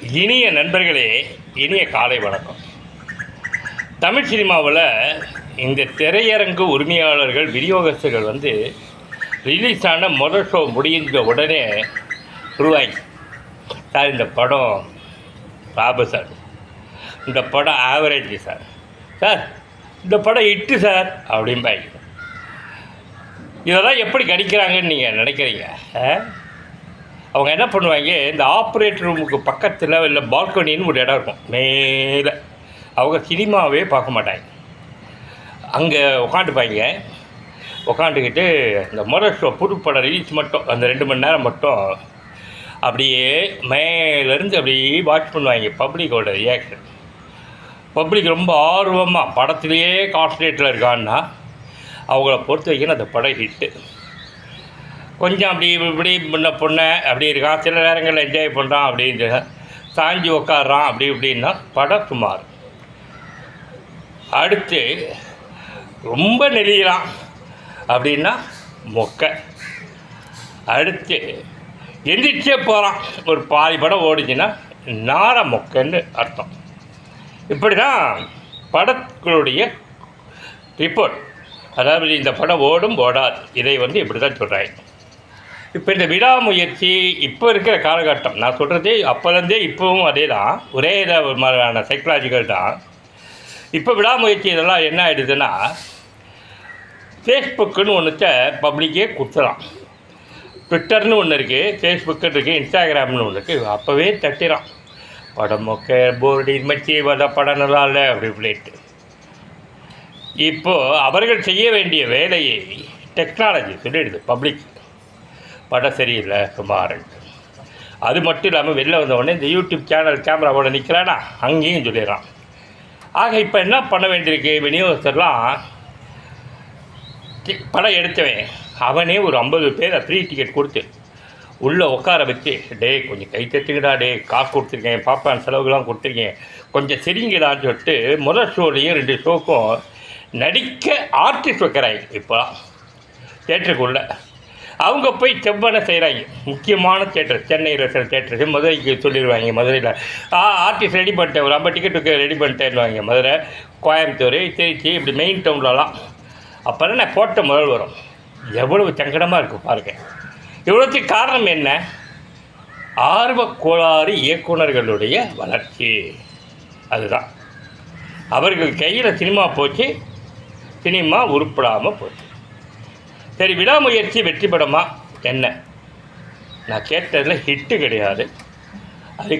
இனிய நண்பர்களே, இனிய காலை வணக்கம். தமிழ் சினிமாவில் இந்த திரையரங்கு உரிமையாளர்கள் விநியோகஸ்தர்கள் ரிலீஸ் ஆன முதல் ஷோ முடிந்த உடனே ரூபாய் சார், இந்த படம் லாபு சார், இந்த படம் ஆவரேஜ் சார், சார் இந்த படம் இட்டு சார் அப்படிம்பாங்க. இதெல்லாம் எப்படி கணிக்கிறாங்கன்னு நீங்கள் நினைக்கிறீங்க? அவங்க என்ன பண்ணுவாங்க, இந்த ஆப்ரேட்டர் ரூமுக்கு பக்கத்தில் இல்லை பால்கனின்னு ஒரு இடம் இருக்கும் மேலே. அவங்க சினிமாவே பார்க்க மாட்டாங்க, அங்கே உட்காந்துப்பாங்க. உட்காந்துக்கிட்டு இந்த முதல் ஷோ புதுப்படம் ரிலீஸ் மட்டும் அந்த 2 மணி நேரம் மட்டும் அப்படியே மேலேருந்து அப்படியே வாட்ச் பண்ணுவாங்க பப்ளிக்கோட ரியாக்ஷன். பப்ளிக் ரொம்ப ஆர்வமாக படத்துலேயே கான்சன்ட்ரேட்டில் இருக்கான்னா அவங்கள பொறுத்த வரைக்கும் அந்த படம் ஹிட்டு. கொஞ்சம் அப்படி இப்படி முன்ன பொண்ணை அப்படி இருக்கான், சில நேரங்களில் என்ஜாய் பண்ணுறான், அப்படின்ட்டு சாஞ்சி உக்காடுறான் அப்படி இப்படின்னா படம் சுமார். அடுத்து ரொம்ப நெளிகிறான் அப்படின்னா மொக்கை. அடுத்து எந்திரிச்சே போகிறான், ஒரு பாதி படம் ஓடிச்சுன்னா நார மொக்கைன்னு அர்த்தம். இப்படி தான் படங்களுடைய ரிப்போர்ட். அதாவது இந்த படம் ஓடும் ஓடாது, இதை இப்படி தான் சொல்கிறாங்க. இப்போ இந்த விடாமுயற்சி இப்போ இருக்கிற காலகட்டம், நான் சொல்கிறது அப்போலேருந்தே இப்போவும் அதே தான், ஒரே மாதிரியான சைக்கலாஜிக்கல் தான். இப்போ விடாமுயற்சி இதெல்லாம் என்ன ஆகிடுதுன்னா, ஃபேஸ்புக்குன்னு ஒன்றுத்த பப்ளிக்கே கொடுத்துறான், ட்விட்டர்னு ஒன்று இருக்குது, ஃபேஸ்புக்குன்னு இருக்குது, இன்ஸ்டாகிராம்னு ஒன்று இருக்குது. அப்போவே தட்டிறான், படம் மொக்க போர்டி மச்சி வர படம் நல்லா இல்லை அப்படி இப்படின்ட்டு. இப்போது அவர்கள் செய்ய வேண்டிய வேலையை டெக்னாலஜி சொல்லிடுது பப்ளிக், படம் சரியில்லை சுமாருன்ட்டு. அது மட்டும் இல்லாமல் வெளில வந்தவுடனே இந்த யூடியூப் சேனல் கேமராவோட நிற்கிறானா அங்கேயும் சொல்லிடுறான். ஆக இப்போ என்ன பண்ண வேண்டியிருக்கு, விநியோகஸ்தர்லாம் படம் எடுத்தவன் அவனே ஒரு 50 பேரை ஃப்ரீ டிக்கெட் கொடுத்து உள்ளே உட்கார வச்சு, டே கொஞ்சம் கை தட்டுங்கடா, டே காசு கொடுத்துருக்கேன், பாப்பான் செலவுகள்லாம் கொடுத்துருக்கேன், கொஞ்சம் சரிங்கடான்னு சொல்லிட்டு முதல் ஷோலையும் 2 ஷோக்கும் நடிக்க ஆர்டிஸ்ட் வைக்கிறாங்க. இப்போலாம் தேட்டருக்குள்ளே அவங்க போய் செவ்வனை செய்கிறாங்க. முக்கியமான தேட்டர், சென்னையில் இருக்கிற தேட்டருக்கு மதுரைக்கு சொல்லிடுவாங்க. மதுரையில் ஆர்டிஸ்ட் ரெடி பண்ணிட்டேன், ஒரு 50 டிக்கெட்டுக்கு ரெடி பண்ணிட்டேன்னுவாங்க. மதுரை, கோயம்புத்தூர், திருச்சி, இப்படி மெயின் டவுன்லலாம். அப்போ தான் நான் போட்ட முதல் வரும். எவ்வளவு சங்கடமாக இருக்குது பாருங்க. இவ்வளோத்துக்கு காரணம் என்ன? ஆர்வக்கோளாறு இயக்குநர்களுடைய வளர்ச்சி. அதுதான் அவர்கள் கையில் சினிமா போச்சு, சினிமா உருப்படாமல் போச்சு. சரி, விடாமுயற்சி வெற்றி படமா என்ன? நான் கேட்டதில் ஹிட்டு கிடையாது. அதுக்கு